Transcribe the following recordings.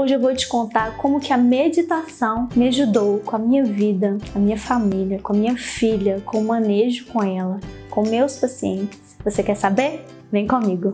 Hoje eu vou te contar como que a meditação me ajudou com a minha vida, a minha família, com a minha filha, com o manejo com ela, com meus pacientes. Você quer saber? Vem comigo!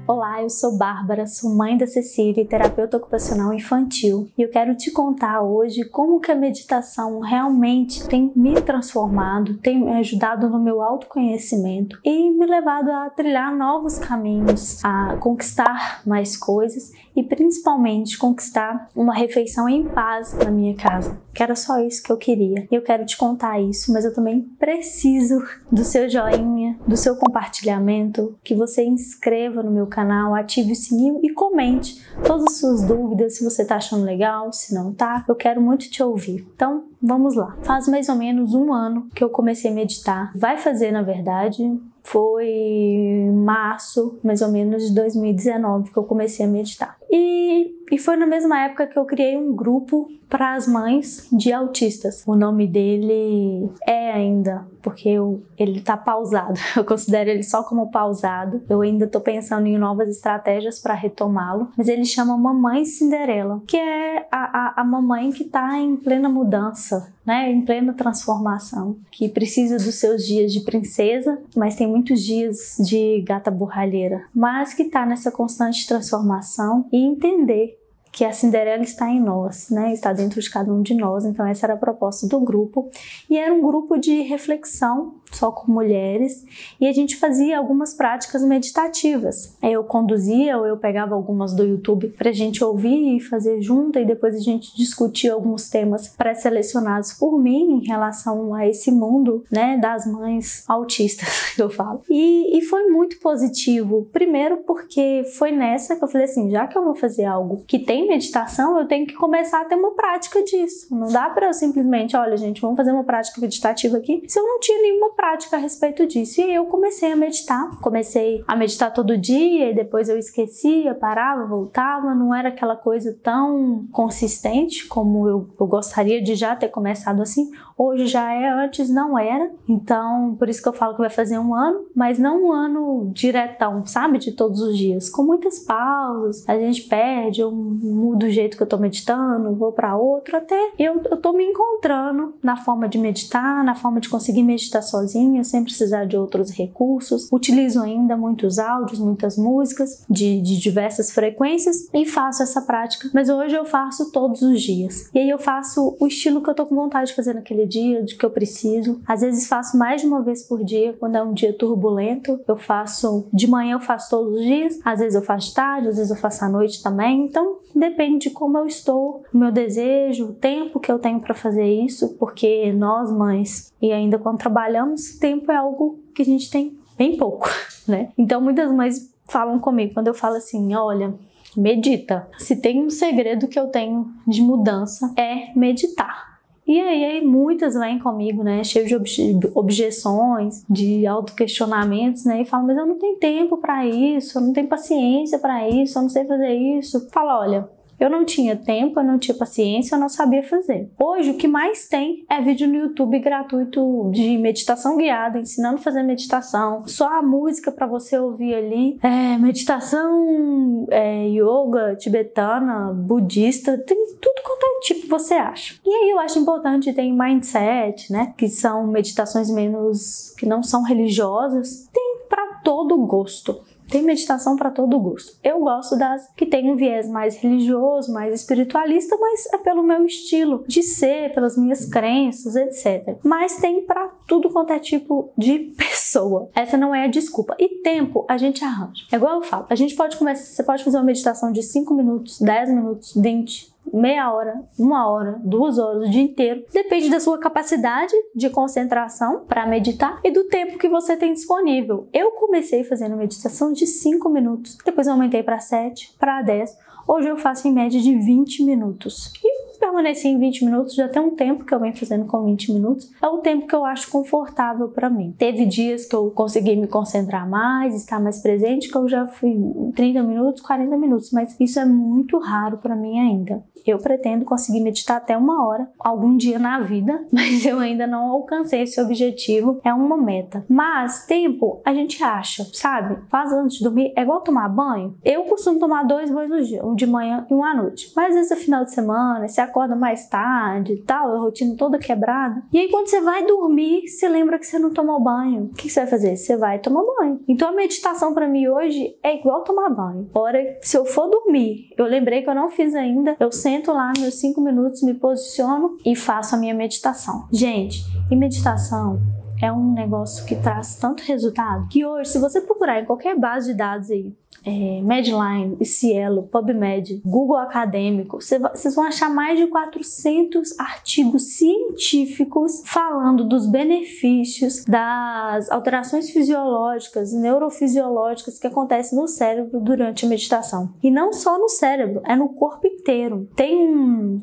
Olá, eu sou Bárbara, sou mãe da Cecília e terapeuta ocupacional infantil. E eu quero te contar hoje como que a meditação realmente tem me transformado, tem me ajudado no meu autoconhecimento e me levado a trilhar novos caminhos, a conquistar mais coisas e principalmente conquistar uma refeição em paz na minha casa, que era só isso que eu queria. E eu quero te contar isso, mas eu também preciso do seu joinha, do seu compartilhamento, que você inscreva no meu canal, ative o sininho e comente todas as suas dúvidas, se você tá achando legal, se não tá. Eu quero muito te ouvir. Então, vamos lá. Faz mais ou menos 1 ano que eu comecei a meditar. Vai fazer, na verdade, foi março, mais ou menos, de 2019 que eu comecei a meditar. E foi na mesma época que eu criei um grupo para as mães de autistas. O nome dele é ainda, porque ele tá pausado. Eu considero ele só como pausado. Eu ainda tô pensando em novas estratégias para retomá-lo. Mas ele chama Mamãe Cinderela, que é a mamãe que tá em plena mudança, né? Em plena transformação, que precisa dos seus dias de princesa, mas tem muitos dias de gata borralheira, mas que tá nessa constante transformação e entender que a Cinderela está em nós, né? Está dentro de cada um de nós. Então essa era a proposta do grupo. E era um grupo de reflexão, só com mulheres, e a gente fazia algumas práticas meditativas. Eu conduzia ou eu pegava algumas do YouTube pra gente ouvir e fazer junto, e depois a gente discutia alguns temas pré-selecionados por mim em relação a esse mundo, né, das mães autistas que eu falo. E foi muito positivo. Primeiro porque foi nessa que eu falei assim, já que eu vou fazer algo que tem meditação, eu tenho que começar a ter uma prática disso. Não dá pra eu simplesmente, olha gente, vamos fazer uma prática meditativa aqui, se eu não tinha nenhuma prática a respeito disso. E aí eu comecei a meditar todo dia, e depois eu esquecia, parava, voltava, não era aquela coisa tão consistente como eu gostaria de já ter começado assim. Hoje já é, antes não era. Então, por isso que eu falo que vai fazer 1 ano, mas não 1 ano diretão, sabe? De todos os dias. Com muitas pausas, a gente perde, eu mudo o jeito que eu tô meditando, vou pra outro, até eu tô me encontrando na forma de meditar, na forma de conseguir meditar sozinha, sem precisar de outros recursos. Utilizo ainda muitos áudios, muitas músicas de diversas frequências e faço essa prática, mas hoje eu faço todos os dias. E aí eu faço o estilo que eu tô com vontade de fazer naquele dia, de que eu preciso. Às vezes faço mais de uma vez por dia, quando é um dia turbulento. Eu faço de manhã, eu faço todos os dias, às vezes eu faço tarde, às vezes eu faço à noite também. Então depende de como eu estou, o meu desejo, o tempo que eu tenho para fazer isso, porque nós mães, e ainda quando trabalhamos, tempo é algo que a gente tem bem pouco, né? Então muitas mães falam comigo quando eu falo assim, olha, medita. Se tem um segredo que eu tenho de mudança é meditar. E aí muitas vêm comigo, né, cheio de objeções, de autoquestionamentos, né, e falam, mas eu não tenho tempo para isso, eu não tenho paciência para isso, eu não sei fazer isso. Fala, olha, eu não tinha tempo, eu não tinha paciência, eu não sabia fazer. Hoje, o que mais tem é vídeo no YouTube gratuito de meditação guiada, ensinando a fazer meditação. Só a música para você ouvir ali. Meditação, yoga, tibetana, budista, tem tudo quanto é tipo você acha. E aí eu acho importante, tem mindset, né? Que são meditações menos, que não são religiosas. Tem para todo gosto. Tem meditação para todo gosto. Eu gosto das que tem um viés mais religioso, mais espiritualista, mas é pelo meu estilo de ser, pelas minhas crenças, etc. Mas tem para tudo quanto é tipo de pessoa. Essa não é a desculpa. E tempo a gente arranja. É igual eu falo, a gente pode começar, você pode fazer uma meditação de 5 minutos, 10 minutos, 20, meia hora, 1 hora, 2 horas, o dia inteiro. Depende da sua capacidade de concentração para meditar e do tempo que você tem disponível. Eu comecei fazendo meditação de 5 minutos, depois eu aumentei para 7, para 10. Hoje eu faço em média de 20 minutos. E permaneci em 20 minutos, já tem um tempo que eu venho fazendo com 20 minutos. É o tempo que eu acho confortável para mim. Teve dias que eu consegui me concentrar mais, estar mais presente, que eu já fui 30 minutos, 40 minutos, mas isso é muito raro para mim ainda. Eu pretendo conseguir meditar até 1 hora algum dia na vida, mas eu ainda não alcancei esse objetivo, é uma meta. Mas tempo a gente acha, sabe? Faz antes de dormir, é igual tomar banho. Eu costumo tomar 2 banhos no dia, um de manhã e um à noite. Mas às vezes é final de semana, você acorda mais tarde e tal, a rotina toda quebrada. E aí quando você vai dormir, você lembra que você não tomou banho. O que você vai fazer? Você vai tomar banho. Então a meditação pra mim hoje é igual tomar banho. Hora, se eu for dormir, eu lembrei que eu não fiz ainda, eu sento lá meus 5 minutos, me posiciono e faço a minha meditação. Gente, e meditação é um negócio que traz tanto resultado que hoje, se você procurar em qualquer base de dados aí, Medline, Cielo, PubMed, Google Acadêmico, vocês vão achar mais de 400 artigos científicos falando dos benefícios das alterações fisiológicas e neurofisiológicas que acontecem no cérebro durante a meditação. E não só no cérebro, é no corpo inteiro. Tem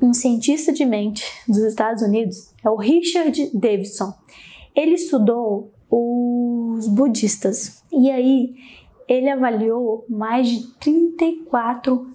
um cientista de mente dos Estados Unidos, é o Richard Davidson. Ele estudou os budistas e aí ele avaliou mais de 34.000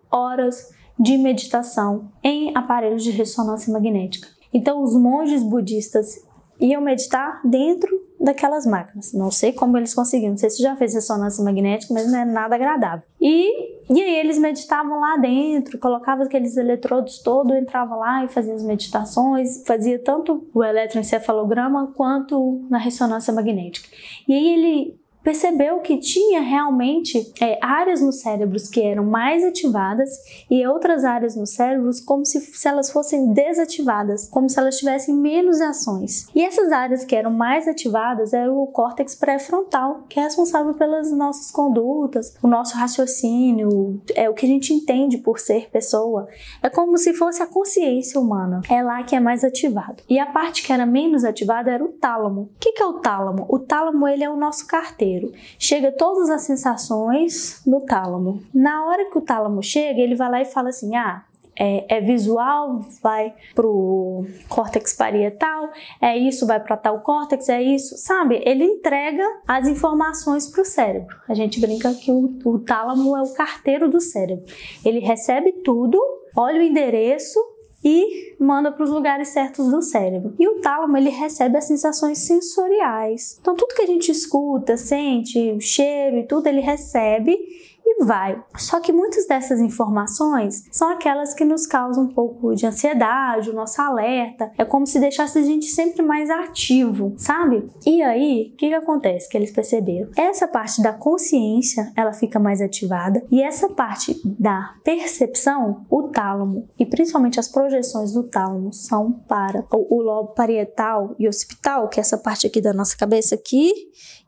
horas de meditação em aparelhos de ressonância magnética. Então os monges budistas iam meditar dentro daquelas máquinas. Não sei como eles conseguiram, não sei se já fez ressonância magnética, mas não é nada agradável. E aí eles meditavam lá dentro, colocavam aqueles eletrodos todos, entrava lá e fazia as meditações, fazia tanto o eletroencefalograma quanto na ressonância magnética. E aí ele percebeu que tinha realmente áreas no cérebro que eram mais ativadas e outras áreas no cérebro como se elas fossem desativadas, como se elas tivessem menos ações. E essas áreas que eram mais ativadas eram o córtex pré-frontal, que é responsável pelas nossas condutas, o nosso raciocínio, é o que a gente entende por ser pessoa. É como se fosse a consciência humana. É lá que é mais ativado. E a parte que era menos ativada era o tálamo. O que é o tálamo? O tálamo, ele é o nosso carteiro. Chega todas as sensações no tálamo. Na hora que o tálamo chega, ele vai lá e fala assim, é visual, vai pro córtex parietal, é isso, vai para tal córtex, é isso, sabe? Ele entrega as informações pro cérebro. A gente brinca que o tálamo é o carteiro do cérebro. Ele recebe tudo, olha o endereço e manda para os lugares certos do cérebro. E o tálamo, ele recebe as sensações sensoriais. Então tudo que a gente escuta, sente, cheiro e tudo, ele recebe e vai. Só que muitas dessas informações são aquelas que nos causam um pouco de ansiedade, o nosso alerta. É como se deixasse a gente sempre mais ativo, sabe? E aí, o que acontece? Que eles perceberam? Essa parte da consciência, ela fica mais ativada e essa parte da percepção, o tálamo e principalmente as projeções do tálamo são para o lobo parietal e occipital, que é essa parte aqui da nossa cabeça aqui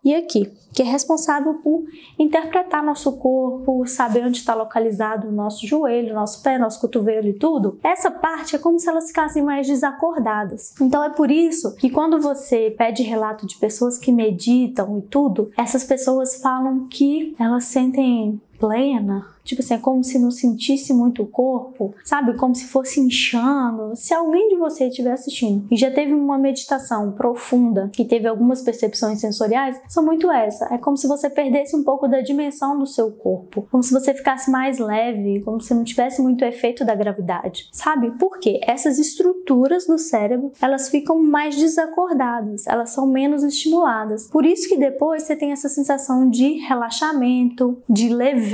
e aqui, que é responsável por interpretar nosso corpo, saber onde está localizado o nosso joelho, nosso pé, nosso cotovelo e tudo. Essa parte é como se elas ficassem mais desacordadas. Então é por isso que quando você pede relato de pessoas que meditam e tudo, essas pessoas falam que elas sentem plena, tipo assim, é como se não sentisse muito o corpo, sabe? Como se fosse inchando. Se alguém de vocês estiver assistindo e já teve uma meditação profunda, que teve algumas percepções sensoriais, são muito essa. É como se você perdesse um pouco da dimensão do seu corpo, como se você ficasse mais leve, como se não tivesse muito efeito da gravidade, sabe? Por quê? Essas estruturas do cérebro, elas ficam mais desacordadas, elas são menos estimuladas. Por isso que depois você tem essa sensação de relaxamento, de leveza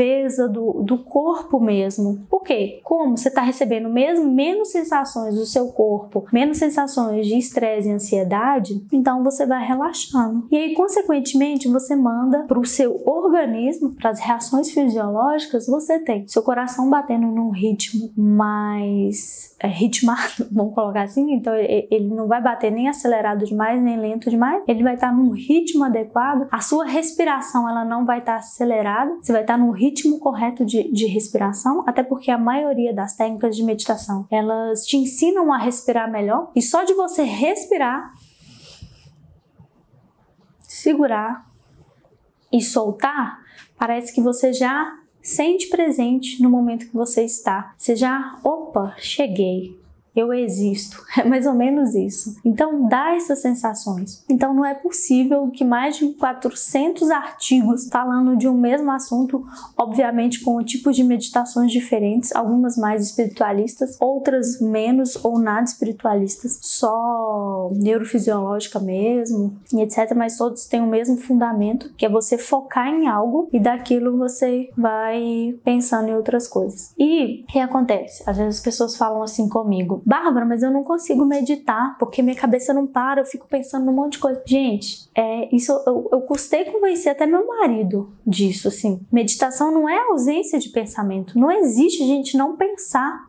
do corpo mesmo. Por quê? Como você está recebendo menos sensações do seu corpo, menos sensações de estresse e ansiedade, então você vai relaxando. E aí, consequentemente, você manda para o seu organismo, para as reações fisiológicas, você tem seu coração batendo num ritmo mais ritmado, vamos colocar assim, então ele não vai bater nem acelerado demais, nem lento demais, ele vai estar num ritmo adequado, a sua respiração ela não vai estar acelerada, você vai estar num ritmo correto de respiração, até porque a maioria das técnicas de meditação, elas te ensinam a respirar melhor, e só de você respirar, segurar e soltar, parece que você já sente presente no momento que você está. Você já, opa, cheguei. eu existo. É mais ou menos isso. Então dá essas sensações. Então não é possível que mais de 400 artigos falando de um mesmo assunto, obviamente com tipos de meditações diferentes, algumas mais espiritualistas, outras menos ou nada espiritualistas, só neurofisiológica mesmo, e etc. Mas todos têm o mesmo fundamento, que é você focar em algo e daquilo você vai pensando em outras coisas. E o que acontece? Às vezes as pessoas falam assim comigo: Bárbara, mas eu não consigo meditar porque minha cabeça não para, eu fico pensando num monte de coisa. Gente, isso eu custei convencer até meu marido disso, assim. Meditação não é ausência de pensamento. Não existe a gente não pensar.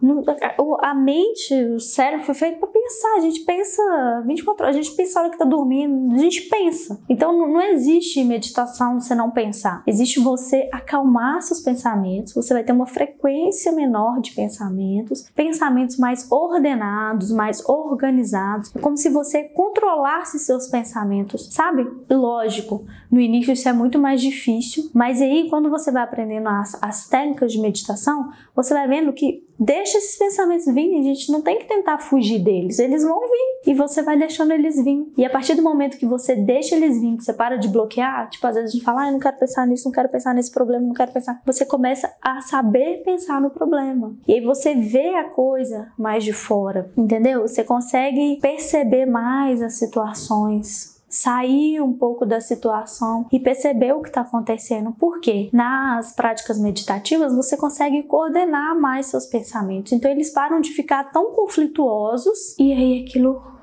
A mente, o cérebro foi feito para pensar. A gente pensa 24 horas, a gente pensa a hora que tá dormindo, a gente pensa. Então não existe meditação você não pensar. Existe você acalmar seus pensamentos, você vai ter uma frequência menor de pensamentos mais ordenados, mais organizados. É como se você controlasse seus pensamentos, sabe? Lógico, no início isso é muito mais difícil, mas aí quando você vai aprendendo as técnicas de meditação, você vai vendo que deixa esses pensamentos virem, a gente não tem que tentar fugir deles, eles vão vir e você vai deixando eles vir. E a partir do momento que você deixa eles vir, que você para de bloquear, tipo, às vezes a gente fala, eu não quero pensar nisso, não quero pensar nesse problema, não quero pensar. Você começa a saber pensar no problema. E aí você vê a coisa mais de fora, entendeu? Você consegue perceber mais as situações, sair um pouco da situação e perceber o que está acontecendo. Por quê? Nas práticas meditativas você consegue coordenar mais seus pensamentos. Então eles param de ficar tão conflituosos e aí aquilo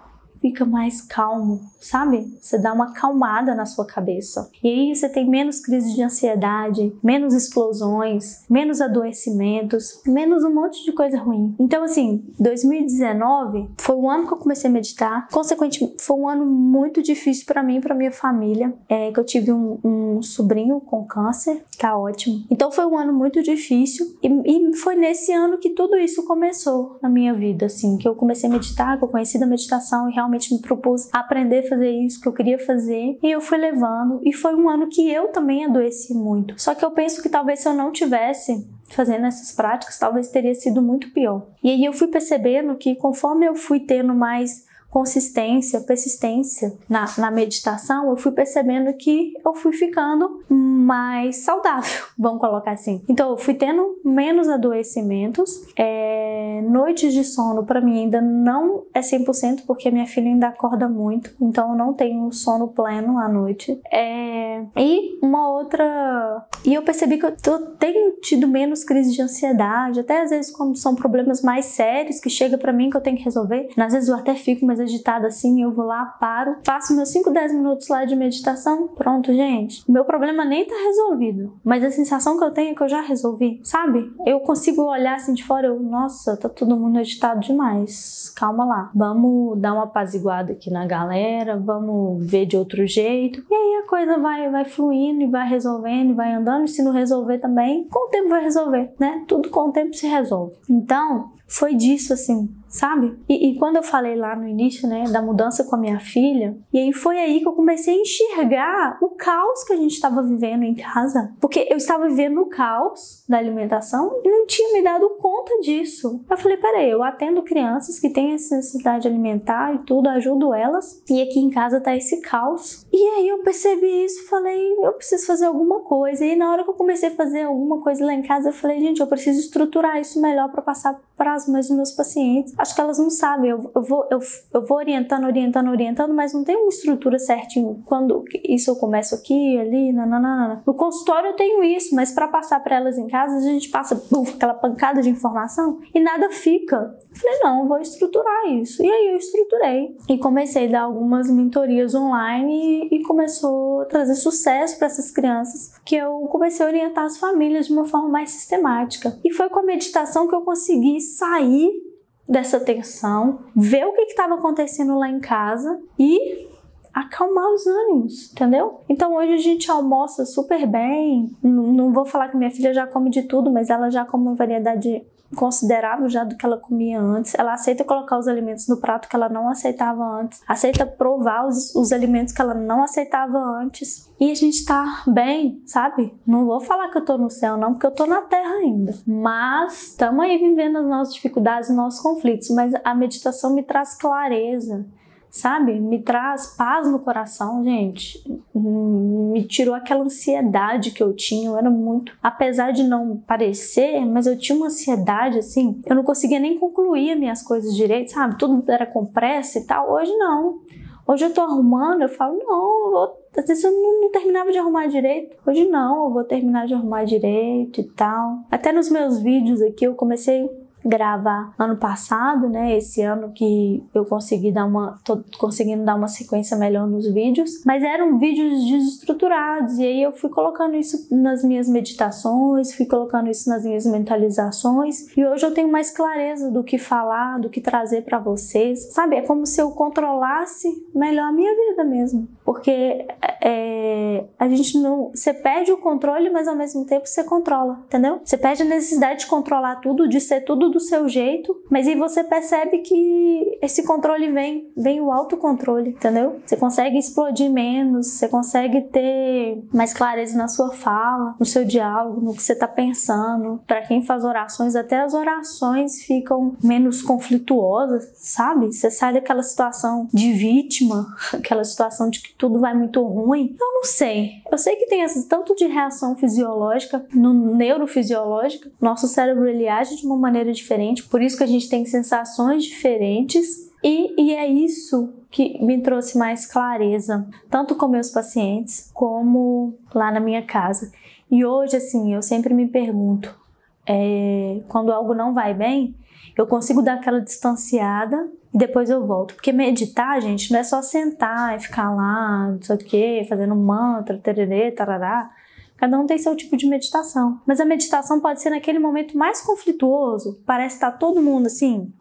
fica mais calmo, sabe? Você dá uma acalmada na sua cabeça. E aí você tem menos crises de ansiedade, menos explosões, menos adoecimentos, menos um monte de coisa ruim. Então, assim, 2019 foi o ano que eu comecei a meditar. Consequentemente, foi um ano muito difícil pra mim e pra minha família. Que eu tive um sobrinho com câncer. Tá ótimo. Então, foi um ano muito difícil. E foi nesse ano que tudo isso começou na minha vida, assim. Que eu comecei a meditar, que eu conheci da meditação e realmente me propus aprender a fazer isso que eu queria fazer, e eu fui levando, e foi um ano que eu também adoeci muito. Só que eu penso que talvez se eu não tivesse fazendo essas práticas, talvez teria sido muito pior. E aí eu fui percebendo que conforme eu fui tendo mais consistência, persistência na meditação, eu fui percebendo que eu fui ficando mais saudável, vamos colocar assim. Então eu fui tendo menos adoecimentos, noites de sono para mim ainda não é 100% porque minha filha ainda acorda muito, então eu não tenho sono pleno à noite. E uma outra... E eu percebi que eu tenho tido menos crise de ansiedade, até às vezes quando são problemas mais sérios que chega para mim que eu tenho que resolver, às vezes eu até fico mais agitada assim, eu vou lá, paro, faço meus 5, 10 minutos lá de meditação, pronto, gente. O meu problema nem tá resolvido, mas a sensação que eu tenho é que eu já resolvi, sabe? Eu consigo olhar assim de fora, nossa, tá todo mundo agitado demais, calma lá, vamos dar uma apaziguada aqui na galera, vamos ver de outro jeito, e aí a coisa vai fluindo e vai resolvendo e vai andando, e se não resolver também, com o tempo vai resolver, né? Tudo com o tempo se resolve. Então, foi disso assim, sabe? E quando eu falei lá no início, né, da mudança com a minha filha, e aí foi aí que eu comecei a enxergar o caos que a gente estava vivendo em casa. Porque eu estava vivendo o caos da alimentação e não tinha me dado conta disso. Eu falei, peraí, eu atendo crianças que têm essa necessidade alimentar e tudo, ajudo elas, e aqui em casa tá esse caos. E aí eu percebi isso, falei, eu preciso fazer alguma coisa. E aí na hora que eu comecei a fazer alguma coisa lá em casa, eu falei, gente, eu preciso estruturar isso melhor para passar para as mães dos meus pacientes. Acho que elas não sabem, eu vou orientando, mas não tem uma estrutura certinha. Quando isso eu começo aqui, ali, nananana. No consultório eu tenho isso, mas para passar para elas em casa, a gente passa aquela pancada de informação e nada fica. Eu falei, não, eu vou estruturar isso. E aí eu estruturei e comecei a dar algumas mentorias online e começou a trazer sucesso para essas crianças, que eu comecei a orientar as famílias de uma forma mais sistemática. E foi com a meditação que eu consegui sair dessa tensão, ver o que estava acontecendo lá em casa e acalmar os ânimos, entendeu? Então hoje a gente almoça super bem, não vou falar que minha filha já come de tudo, mas ela já come uma variedade considerável já do que ela comia antes. Ela aceita colocar os alimentos no prato que ela não aceitava antes. Aceita provar os alimentos que ela não aceitava antes. E a gente tá bem, sabe? Não vou falar que eu tô no céu não, porque eu tô na terra ainda. Mas estamos aí vivendo as nossas dificuldades, os nossos conflitos. Mas a meditação me traz clareza, sabe? Me traz paz no coração, gente. Me tirou aquela ansiedade que eu tinha. Eu era muito... Apesar de não parecer, mas eu tinha uma ansiedade, assim. Eu não conseguia nem concluir as minhas coisas direito, sabe? Tudo era com pressa e tal. Hoje não. Hoje eu tô arrumando, eu falo, não, às vezes eu não terminava de arrumar direito. Hoje não, eu vou terminar de arrumar direito e tal. Até nos meus vídeos aqui eu comecei gravar ano passado, né? Esse ano que eu consegui tô conseguindo dar uma sequência melhor nos vídeos, mas eram vídeos desestruturados, e aí eu fui colocando isso nas minhas meditações, fui colocando isso nas minhas mentalizações, e hoje eu tenho mais clareza do que falar, do que trazer para vocês, sabe? É como se eu controlasse melhor a minha vida mesmo, porque a gente não... Você perde o controle, mas ao mesmo tempo você controla, entendeu? Você perde a necessidade de controlar tudo, de ser tudo do seu jeito, mas aí você percebe que esse controle vem o autocontrole, entendeu? Você consegue explodir menos, você consegue ter mais clareza na sua fala, no seu diálogo, no que você tá pensando. Para quem faz orações, até as orações ficam menos conflituosas, sabe? Você sai daquela situação de vítima, aquela situação de que tudo vai muito ruim. Eu não sei. Eu sei que tem esse tanto de reação fisiológica, neurofisiológica. Nosso cérebro, ele age de uma maneira diferente, por isso que a gente tem sensações diferentes, e é isso que me trouxe mais clareza, tanto com meus pacientes, como lá na minha casa. E hoje, assim, eu sempre me pergunto, quando algo não vai bem, eu consigo dar aquela distanciada e depois eu volto. Porque meditar, gente, não é só sentar e ficar lá, não sei o que, fazendo mantra, tererê, tarará. Cada um tem seu tipo de meditação. Mas a meditação pode ser naquele momento mais conflituoso. Parece estar todo mundo assim,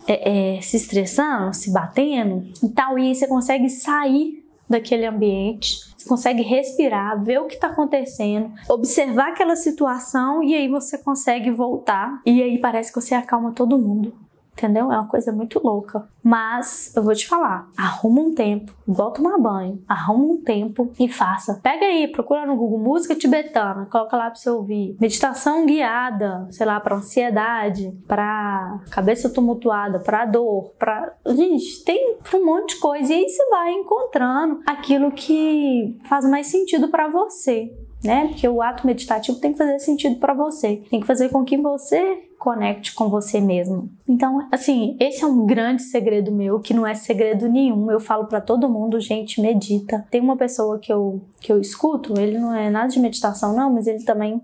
se estressando, se batendo e tal. E aí você consegue sair daquele ambiente. Você consegue respirar, ver o que está acontecendo, observar aquela situação e aí você consegue voltar. E aí parece que você acalma todo mundo. Entendeu? É uma coisa muito louca. Mas eu vou te falar, arruma um tempo, igual tomar banho, arruma um tempo e faça. Pega aí, procura no Google música tibetana, coloca lá pra você ouvir. Meditação guiada, sei lá, pra ansiedade, pra cabeça tumultuada, pra dor, pra... Gente, tem um monte de coisa. E aí você vai encontrando aquilo que faz mais sentido pra você, né? Porque o ato meditativo tem que fazer sentido pra você. Tem que fazer com que você conecte com você mesmo. Então, assim, esse é um grande segredo meu, que não é segredo nenhum. Eu falo pra todo mundo, gente, medita. Tem uma pessoa que eu escuto, ele não é nada de meditação não, mas ele também,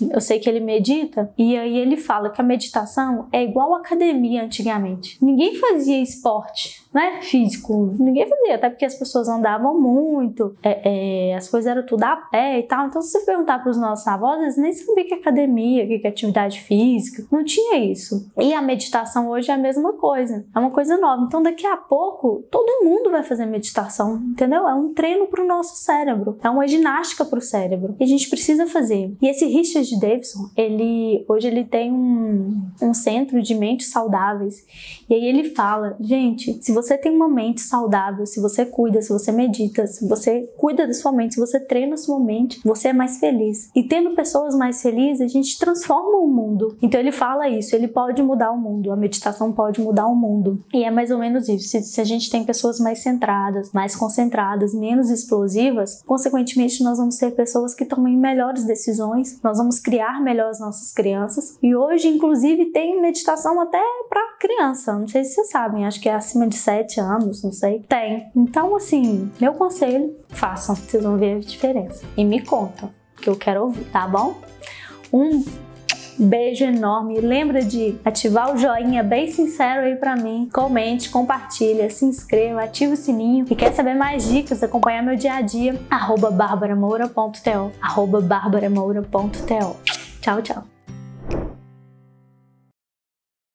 eu sei que ele medita, e aí ele fala que a meditação é igual a academia antigamente. Ninguém fazia esporte, né, físico, ninguém fazia, até porque as pessoas andavam muito, as coisas eram tudo a pé e tal. Então, se você perguntar pros nossos avós, eles nem sabiam o que é academia, o que é atividade física. Não tinha isso. E a meditação hoje é a mesma coisa. É uma coisa nova. Então, daqui a pouco, todo mundo vai fazer meditação, entendeu? É um treino pro nosso cérebro. É uma ginástica pro cérebro. E a gente precisa fazer. E esse Richard Davidson, hoje ele tem um centro de mentes saudáveis. E aí ele fala, gente, se você tem uma mente saudável, se você cuida, se você medita, se você cuida da sua mente, se você treina a sua mente, você é mais feliz. E tendo pessoas mais felizes, a gente transforma o mundo. Então ele fala isso, ele pode mudar o mundo, a meditação pode mudar o mundo. E é mais ou menos isso. Se a gente tem pessoas mais centradas, mais concentradas, menos explosivas, consequentemente nós vamos ter pessoas que tomem melhores decisões, nós vamos criar melhor as nossas crianças. E hoje, inclusive, tem meditação até para criança. Não sei se vocês sabem, acho que é acima de 7 anos, não sei. Tem. Então, assim, meu conselho, façam, vocês vão ver a diferença. E me contam, que eu quero ouvir, tá bom? Um beijo enorme. Lembra de ativar o joinha bem sincero aí pra mim. Comente, compartilha, se inscreva, ativa o sininho. E quer saber mais dicas, acompanhar meu dia a dia, @barbaramoura.to. @barbaramoura.to. Tchau, tchau.